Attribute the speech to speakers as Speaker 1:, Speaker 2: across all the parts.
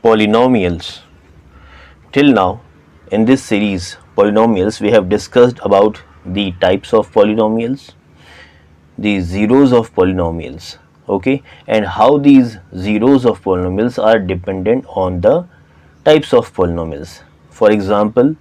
Speaker 1: Polynomials. Till now, in this series, polynomials, we have discussed about the types of polynomials, the zeros of polynomials, okay, and how these zeros of polynomials are dependent on the types of polynomials. For example,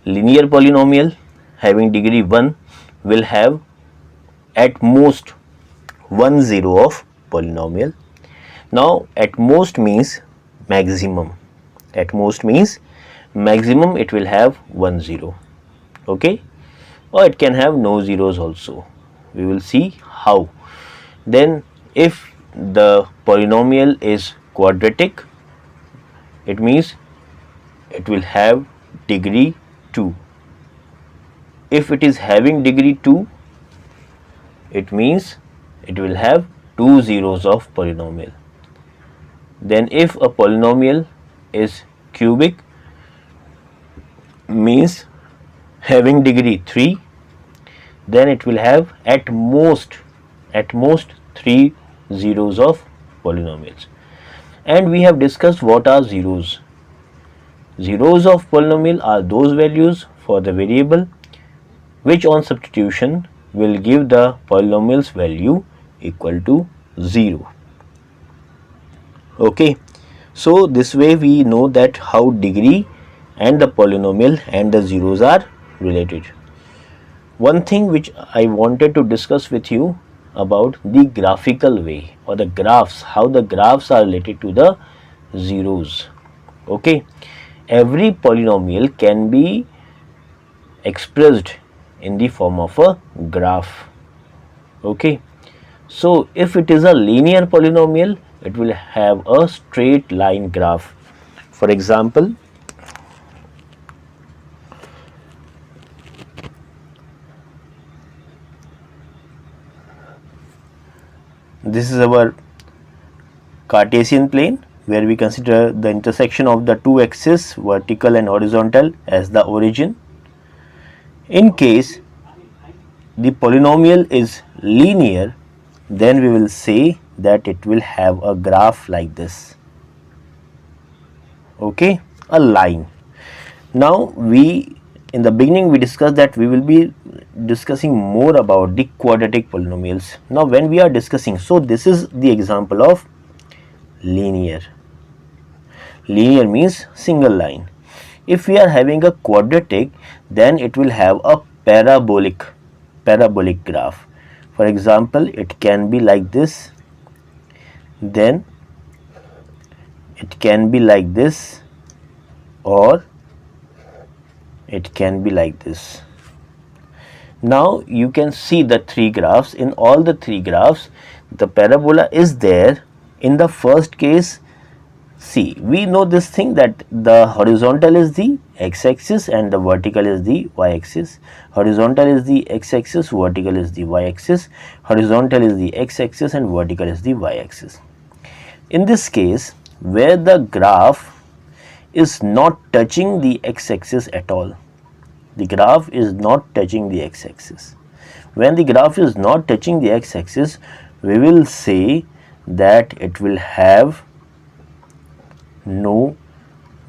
Speaker 1: linear polynomial having degree 1 will have at most one zero of polynomial. Now, at most means maximum. At most means maximum it will have one zero, okay, or it can have no zeros also. We will see how. Then if the polynomial is quadratic, it means it will have degree 2. If it is having degree 2, it means it will have two zeros of polynomial. Then if a polynomial is cubic, means having degree 3, then it will have at most 3 zeros of polynomials. And we have discussed what are zeros. Zeros of polynomial are those values for the variable which on substitution will give the polynomial's value equal to 0. Okay, so this way we know that how degree and the polynomial and the zeros are related. One thing which I wanted to discuss with you about the graphical way or the graphs, how the graphs are related to the zeros. Okay, every polynomial can be expressed in the form of a graph. Okay, so if it is a linear polynomial, it will have a straight line graph. For example, this is our Cartesian plane where we consider the intersection of the two axes, vertical and horizontal, as the origin. In case the polynomial is linear, then we will say that it will have a graph like this, okay, a line. Now in the beginning we discussed that we will be discussing more about the quadratic polynomials. Now when we are discussing, so this is the example of linear. Linear means single line. If we are having a quadratic, then it will have a parabolic graph. For example, it can be like this, then it can be like this, or it can be like this. Now you can see the three graphs. In all the three graphs, the parabola is there. In the first case, see, we know this thing that the horizontal is the x-axis and the vertical is the y-axis. Horizontal is the x-axis, vertical is the y-axis. Horizontal is the x-axis and vertical is the y-axis. In this case, where the graph is not touching the x-axis at all, the graph is not touching the x-axis. When the graph is not touching the x-axis, we will say that it will have no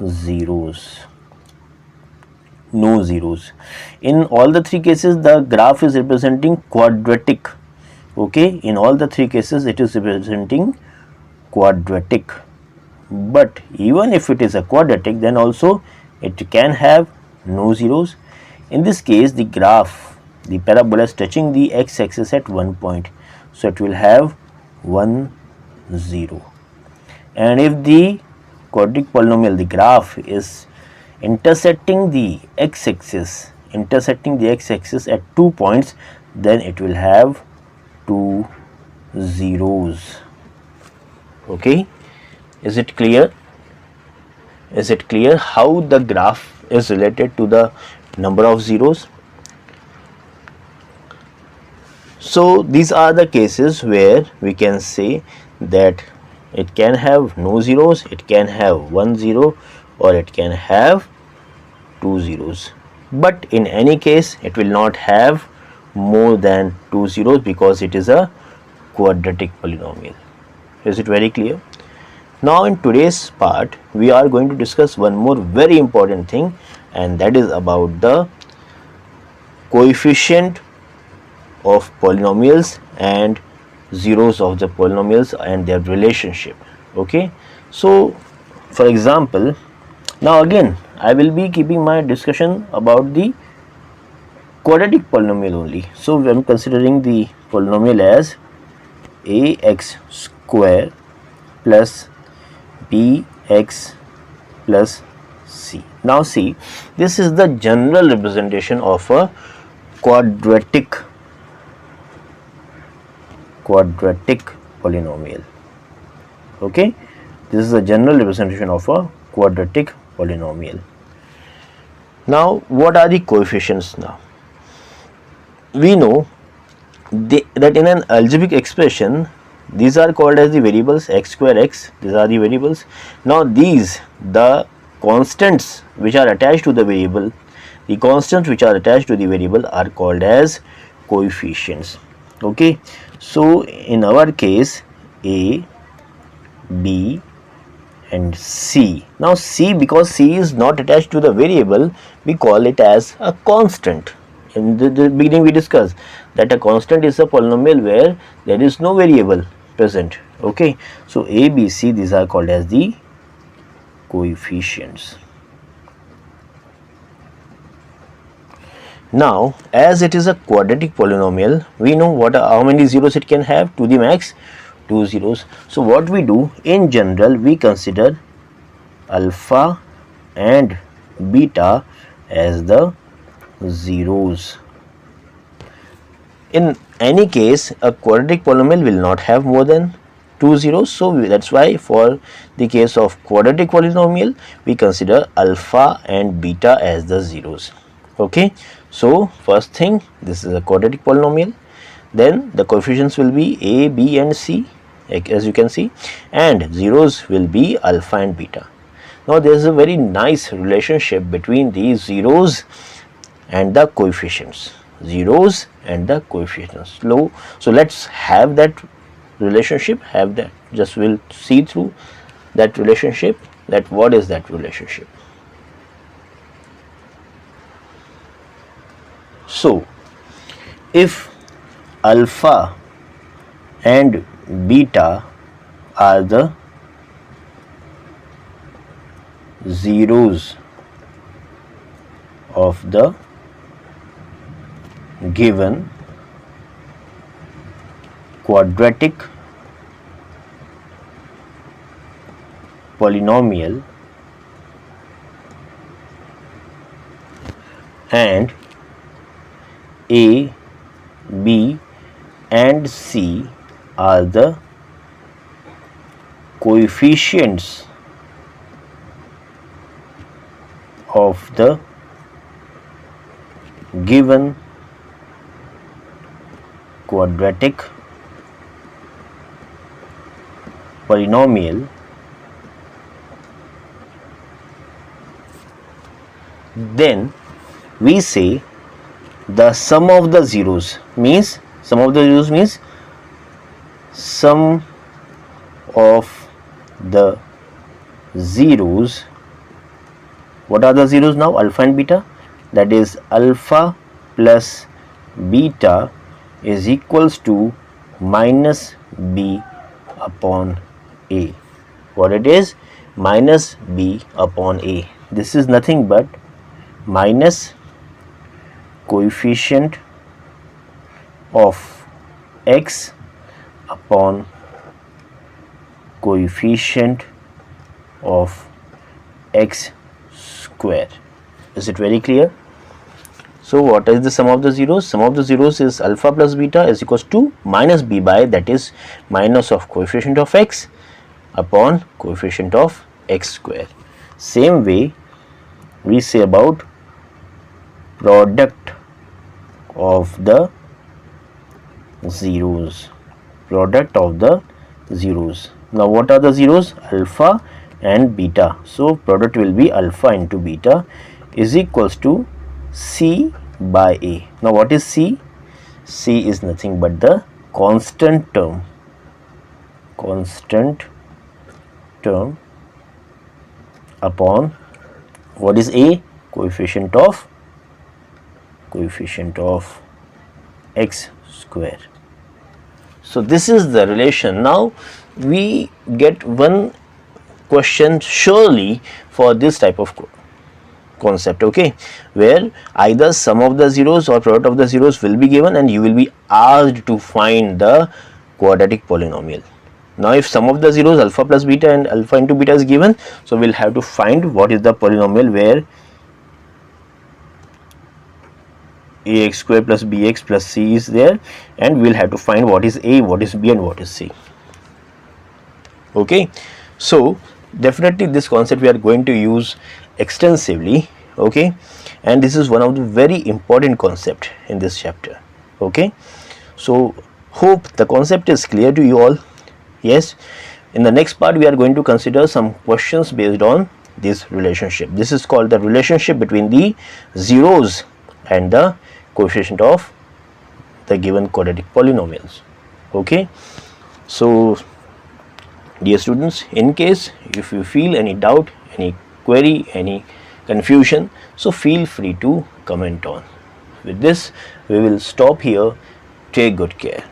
Speaker 1: zeros. In all the three cases, the graph is representing quadratic. Okay, in all the three cases it is representing quadratic. But even if it is a quadratic, then also it can have no zeros. In this case, the graph, the parabola is touching the x-axis at one point, so it will have 1 0. And if the quadratic polynomial, the graph is intersecting the x-axis at 2 points, then it will have 2 zeros. Okay, is it clear? Is it clear how the graph is related to the number of zeros? So these are the cases where we can say that it can have no zeros, it can have 1 0, or it can have 2 zeros. But in any case, it will not have more than 2 zeros because it is a quadratic polynomial. Is it very clear? Now in today's part we are going to discuss one more very important thing, and that is about the coefficient of polynomials and zeros of the polynomials and their relationship. Okay, so for example, now again I will be keeping my discussion about the quadratic polynomial only. So I am considering the polynomial as ax square plus bx plus c. Now see, this is the general representation of a quadratic polynomial. Okay, this is a general representation of a quadratic polynomial. Now what are the coefficients? Now we know that in an algebraic expression these are called as the variables x square x. These are the variables. Now these, the constants which are attached to the variable, are called as coefficients. Okay, so in our case a, b and c. Now c, because c is not attached to the variable, we call it as a constant. In the beginning we discussed that a constant is a polynomial where there is no variable present. Okay, so a, b, c, these are called as the coefficients. Now as it is a quadratic polynomial, we know how many zeros it can have, to the max 2 zeros. So what we do in general, we consider alpha and beta as the zeros. In any case, a quadratic polynomial will not have more than 2 zeros, so that's why for the case of quadratic polynomial we consider alpha and beta as the zeros. Okay, so first thing, this is a quadratic polynomial, then the coefficients will be a, b and c, as you can see, and zeros will be alpha and beta. Now there is a very nice relationship between these zeros and the coefficients. So let's have that relationship, just we'll see through that relationship, that what is that relationship. So if alpha and beta are the zeros of the given quadratic polynomial and a, b and c are the coefficients of the given quadratic polynomial, then we say the sum of the zeros means sum of the zeros. What are the zeros now? Alpha and beta. That is alpha plus beta is equals to minus b upon a. What it is? Minus b upon a. This is nothing but minus coefficient of x upon coefficient of x square. Is it very clear? So what is the sum of the zeros? Sum of the zeros is alpha plus beta is equals to minus b by, that is minus of coefficient of x upon coefficient of x square. Same way we say about product of the zeros. Now what are the zeros? Alpha and beta. So product will be alpha into beta is equals to c by a. Now what is c? C is nothing but the constant term term upon what is a coefficient of x square. So this is the relation. Now we get one question surely for this type of concept, okay, where either sum of the zeros or product of the zeros will be given and you will be asked to find the quadratic polynomial. Now if sum of the zeros alpha plus beta and alpha into beta is given, so we'll have to find what is the polynomial where ax square plus bx plus c is there, and we'll have to find what is a, what is b and what is c. Okay, so definitely this concept we are going to use extensively, okay, and this is one of the very important concept in this chapter. Okay, so hope the concept is clear to you all. Yes, in the next part we are going to consider some questions based on this relationship. This is called the relationship between the zeros and the coefficient of the given quadratic polynomials. Okay, so dear students, in case if you feel any doubt, any query, any confusion, so feel free to comment on. With this we will stop here. Take good care.